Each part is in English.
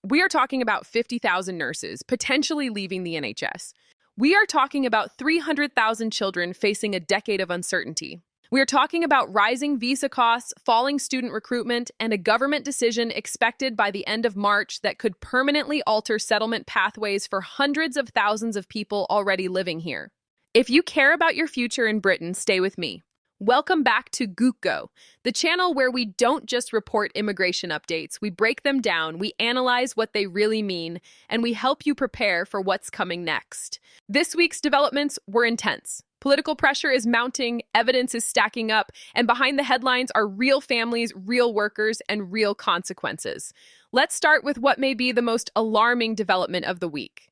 We are talking about 50,000 nurses potentially leaving the NHS. We are talking about 300,000 children facing a decade of uncertainty. We are talking about rising visa costs, falling student recruitment, and a government decision expected by the end of March that could permanently alter settlement pathways for hundreds of thousands of people already living here. If you care about your future in Britain, stay with me. Welcome back to GoUKGo, the channel where we don't just report immigration updates, we break them down, we analyze what they really mean, and we help you prepare for what's coming next. This week's developments were intense. Political pressure is mounting, evidence is stacking up, and behind the headlines are real families, real workers, and real consequences. Let's start with what may be the most alarming development of the week.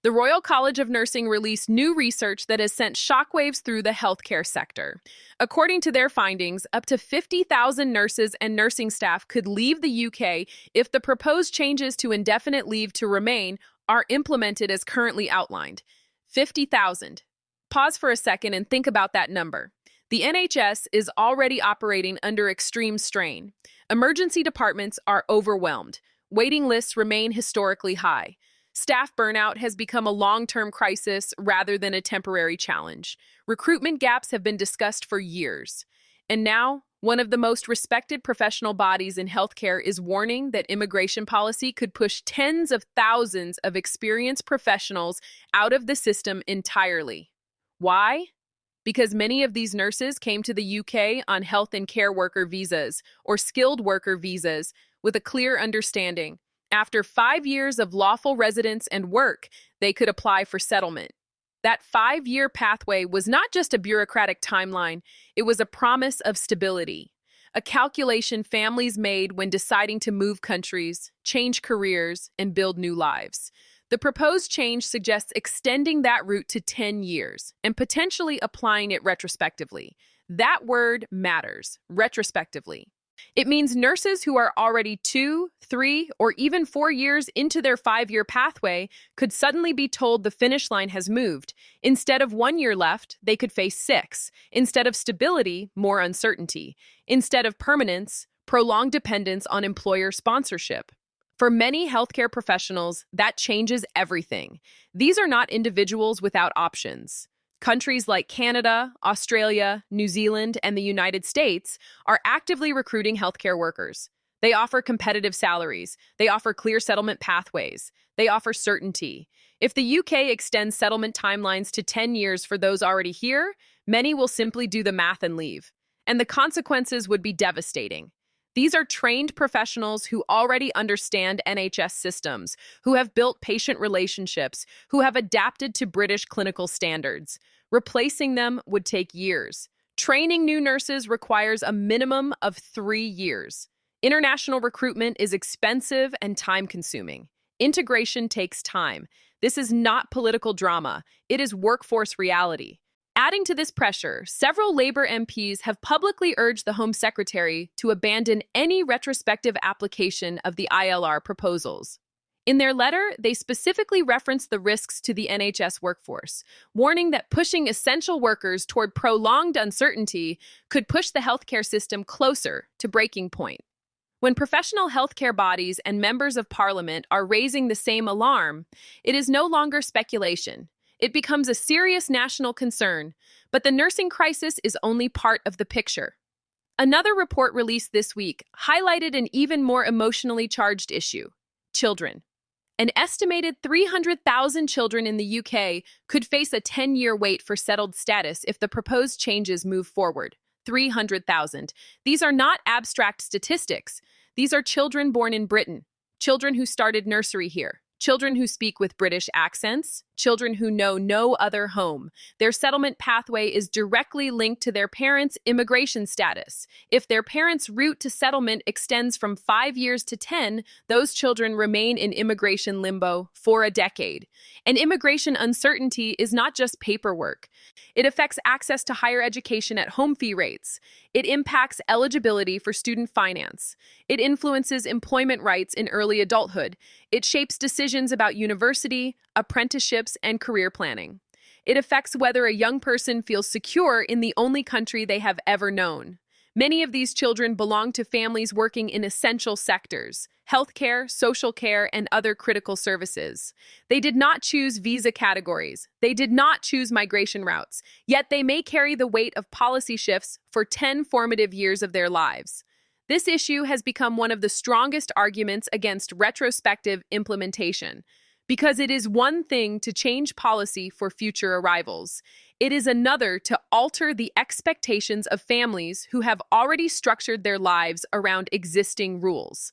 The Royal College of Nursing released new research that has sent shockwaves through the healthcare sector. According to their findings, up to 50,000 nurses and nursing staff could leave the UK if the proposed changes to indefinite leave to remain are implemented as currently outlined. 50,000. Pause for a second and think about that number. The NHS is already operating under extreme strain. Emergency departments are overwhelmed. Waiting lists remain historically high. Staff burnout has become a long-term crisis rather than a temporary challenge. Recruitment gaps have been discussed for years. And now, one of the most respected professional bodies in healthcare is warning that immigration policy could push tens of thousands of experienced professionals out of the system entirely. Why? Because many of these nurses came to the UK on health and care worker visas or skilled worker visas with a clear understanding. After 5 years of lawful residence and work, they could apply for settlement. That 5-year pathway was not just a bureaucratic timeline, it was a promise of stability, a calculation families made when deciding to move countries, change careers, and build new lives. The proposed change suggests extending that route to 10 years and potentially applying it retrospectively. That word matters, retrospectively. It means nurses who are already 2, 3, or even 4 years into their 5-year pathway could suddenly be told the finish line has moved. Instead of 1 year left, they could face 6. Instead of stability, more uncertainty. Instead of permanence, prolonged dependence on employer sponsorship. For many healthcare professionals, that changes everything. These are not individuals without options. Countries like Canada, Australia, New Zealand, and the United States are actively recruiting healthcare workers. They offer competitive salaries. They offer clear settlement pathways. They offer certainty. If the UK extends settlement timelines to 10 years for those already here, many will simply do the math and leave. And the consequences would be devastating. These are trained professionals who already understand NHS systems, who have built patient relationships, who have adapted to British clinical standards. Replacing them would take years. Training new nurses requires a minimum of 3 years. International recruitment is expensive and time-consuming. Integration takes time. This is not political drama. It is workforce reality. Adding to this pressure, several Labour MPs have publicly urged the Home Secretary to abandon any retrospective application of the ILR proposals. In their letter, they specifically referenced the risks to the NHS workforce, warning that pushing essential workers toward prolonged uncertainty could push the healthcare system closer to breaking point. When professional healthcare bodies and members of parliament are raising the same alarm, it is no longer speculation. It becomes a serious national concern, but the nursing crisis is only part of the picture. Another report released this week highlighted an even more emotionally charged issue: children. An estimated 300,000 children in the UK could face a 10-year wait for settled status if the proposed changes move forward. 300,000. These are not abstract statistics. These are children born in Britain, children who started nursery here. Children who speak with British accents, children who know no other home. Their settlement pathway is directly linked to their parents' immigration status. If their parents' route to settlement extends from 5 years to 10, those children remain in immigration limbo for a decade. And immigration uncertainty is not just paperwork. It affects access to higher education at home fee rates. It impacts eligibility for student finance. It influences employment rights in early adulthood. It shapes decisions about university, apprenticeships, and career planning. It affects whether a young person feels secure in the only country they have ever known. Many of these children belong to families working in essential sectors: healthcare, social care, and other critical services. They did not choose visa categories. They did not choose migration routes, yet they may carry the weight of policy shifts for 10 formative years of their lives. This issue has become one of the strongest arguments against retrospective implementation, because it is one thing to change policy for future arrivals. It is another to alter the expectations of families who have already structured their lives around existing rules.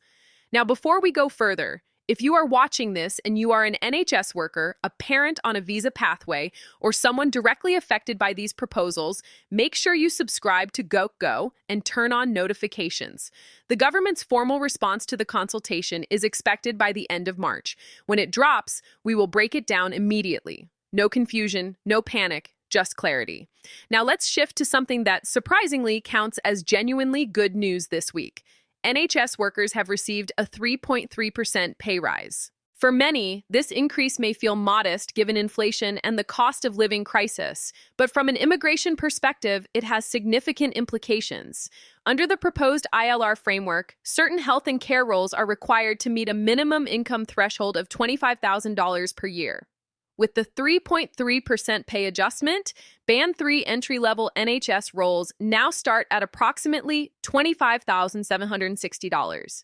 Now, before we go further, if you are watching this and you are an NHS worker, a parent on a visa pathway, or someone directly affected by these proposals, make sure you subscribe to GoUKGo and turn on notifications. The government's formal response to the consultation is expected by the end of March. When it drops, we will break it down immediately. No confusion, no panic, just clarity. Now let's shift to something that surprisingly counts as genuinely good news this week. NHS workers have received a 3.3% pay rise. For many, this increase may feel modest given inflation and the cost of living crisis, but from an immigration perspective, it has significant implications. Under the proposed ILR framework, certain health and care roles are required to meet a minimum income threshold of $25,000 per year. With the 3.3% pay adjustment, Band 3 entry-level NHS roles now start at approximately $25,760.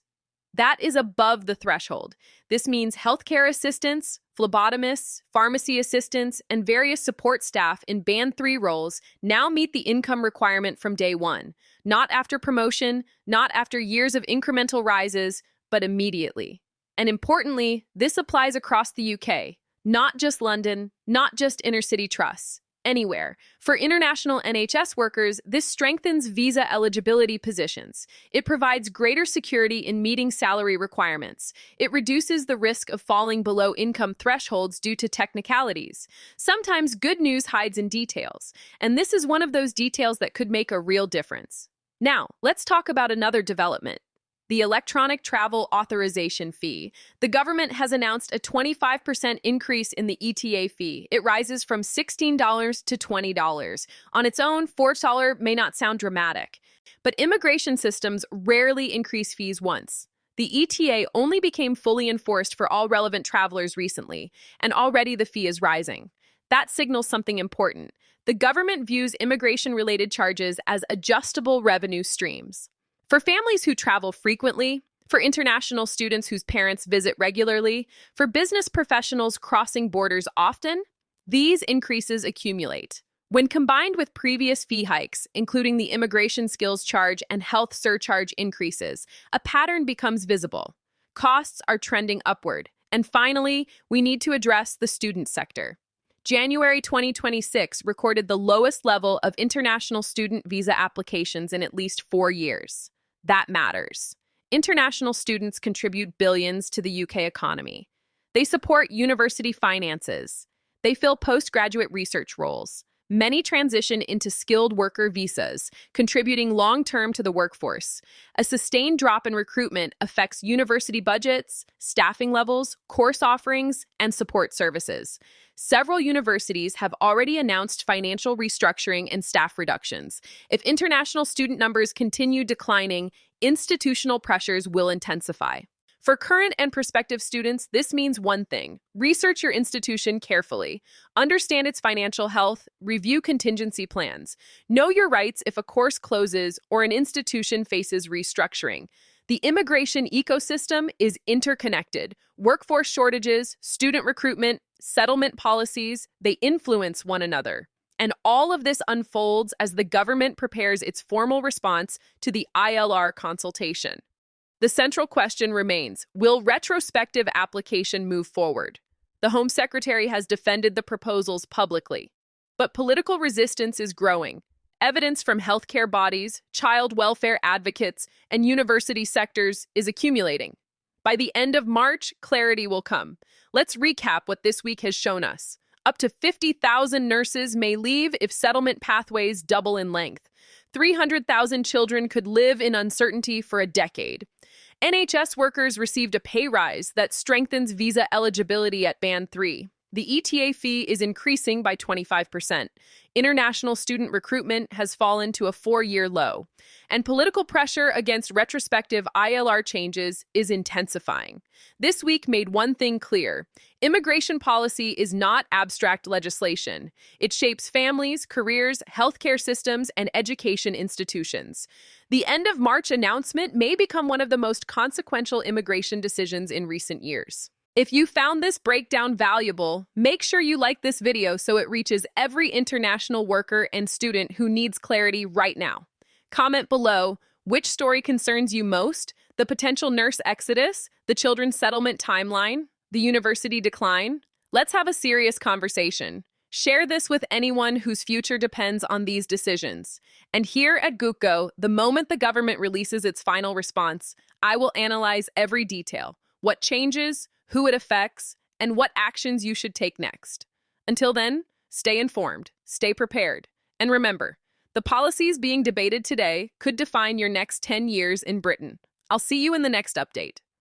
That is above the threshold. This means healthcare assistants, phlebotomists, pharmacy assistants, and various support staff in Band 3 roles now meet the income requirement from day one, not after promotion, not after years of incremental rises, but immediately. And importantly, this applies across the UK. Not just London, not just inner-city trusts, anywhere. For international NHS workers, this strengthens visa eligibility positions. It provides greater security in meeting salary requirements. It reduces the risk of falling below income thresholds due to technicalities. Sometimes good news hides in details, and this is one of those details that could make a real difference. Now, let's talk about another development: the Electronic Travel Authorisation fee. The government has announced a 25% increase in the ETA fee. It rises from $16 to $20. On its own, $4 may not sound dramatic, but immigration systems rarely increase fees once. The ETA only became fully enforced for all relevant travelers recently, and already the fee is rising. That signals something important. The government views immigration-related charges as adjustable revenue streams. For families who travel frequently, for international students whose parents visit regularly, for business professionals crossing borders often, these increases accumulate. When combined with previous fee hikes, including the immigration skills charge and health surcharge increases, a pattern becomes visible. Costs are trending upward. And finally, we need to address the student sector. January 2026 recorded the lowest level of international student visa applications in at least 4 years. That matters. International students contribute billions to the UK economy. They support university finances. They fill postgraduate research roles. Many transition into skilled worker visas, contributing long-term to the workforce. A sustained drop in recruitment affects university budgets, staffing levels, course offerings, and support services. Several universities have already announced financial restructuring and staff reductions. If international student numbers continue declining, institutional pressures will intensify. For current and prospective students, this means one thing: research your institution carefully. Understand its financial health, review contingency plans. Know your rights if a course closes or an institution faces restructuring. The immigration ecosystem is interconnected. Workforce shortages, student recruitment, settlement policies, they influence one another. And all of this unfolds as the government prepares its formal response to the ILR consultation. The central question remains: will retrospective application move forward? The Home Secretary has defended the proposals publicly, but political resistance is growing. Evidence from healthcare bodies, child welfare advocates, and university sectors is accumulating. By the end of March, clarity will come. Let's recap what this week has shown us. Up to 50,000 nurses may leave if settlement pathways double in length. 300,000 children could live in uncertainty for a decade. NHS workers received a pay rise that strengthens visa eligibility at Band 3. The ETA fee is increasing by 25%. International student recruitment has fallen to a 4-year low. And political pressure against retrospective ILR changes is intensifying. This week made one thing clear. Immigration policy is not abstract legislation. It shapes families, careers, healthcare systems, and education institutions. The end of March announcement may become one of the most consequential immigration decisions in recent years. If you found this breakdown valuable, make sure you like this video so it reaches every international worker and student who needs clarity right now. Comment below which story concerns you most: the potential nurse exodus, the children's settlement timeline, the university decline. Let's have a serious conversation. Share this with anyone whose future depends on these decisions. And here at GoUKGo, the moment the government releases its final response, I will analyze every detail: what changes, who it affects, and what actions you should take next. Until then, stay informed, stay prepared, and remember, the policies being debated today could define your next 10 years in Britain. I'll see you in the next update.